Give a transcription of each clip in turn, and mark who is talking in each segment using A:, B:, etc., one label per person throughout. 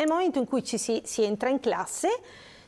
A: Nel momento in cui si entra in classe,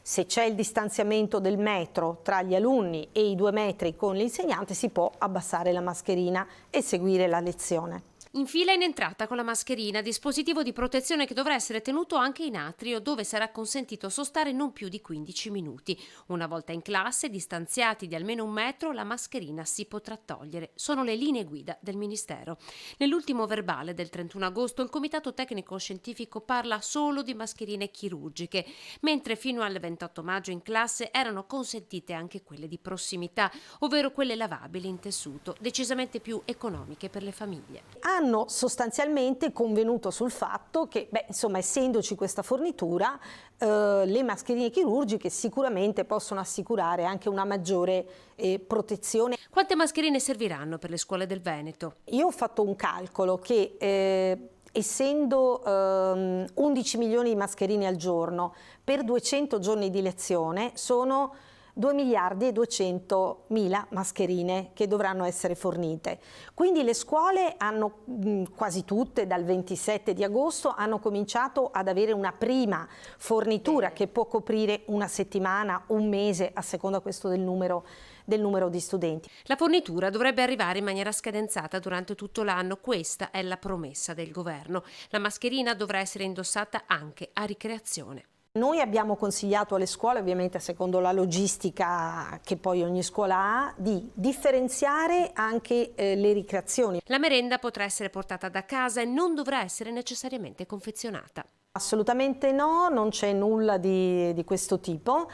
A: se c'è il distanziamento del metro tra gli alunni e i 2 metri con l'insegnante, si può abbassare la mascherina e seguire la lezione.
B: In fila in entrata con la mascherina, dispositivo di protezione che dovrà essere tenuto anche in atrio, dove sarà consentito sostare non più di 15 minuti. Una volta in classe, distanziati di almeno 1 metro, la mascherina si potrà togliere. Sono le linee guida del Ministero. Nell'ultimo verbale del 31 agosto il Comitato Tecnico Scientifico parla solo di mascherine chirurgiche, mentre fino al 28 maggio in classe erano consentite anche quelle di prossimità, ovvero quelle lavabili in tessuto, decisamente più economiche per le famiglie.
A: Hanno sostanzialmente convenuto sul fatto che, essendoci questa fornitura, le mascherine chirurgiche sicuramente possono assicurare anche una maggiore protezione.
B: Quante mascherine serviranno per le scuole del Veneto?
A: Io ho fatto un calcolo che essendo 11 milioni di mascherine al giorno per 200 giorni di lezione sono 2 miliardi e 200 mila mascherine che dovranno essere fornite. Quindi le scuole hanno quasi tutte dal 27 di agosto hanno cominciato ad avere una prima fornitura che può coprire una settimana, un mese, a seconda questo del numero di studenti.
B: La fornitura dovrebbe arrivare in maniera scadenzata durante tutto l'anno, questa è la promessa del governo. La mascherina dovrà essere indossata anche a ricreazione.
A: Noi abbiamo consigliato alle scuole, ovviamente secondo la logistica che poi ogni scuola ha, di differenziare anche le ricreazioni.
B: La merenda potrà essere portata da casa e non dovrà essere necessariamente confezionata.
A: Assolutamente no, non c'è nulla di questo tipo.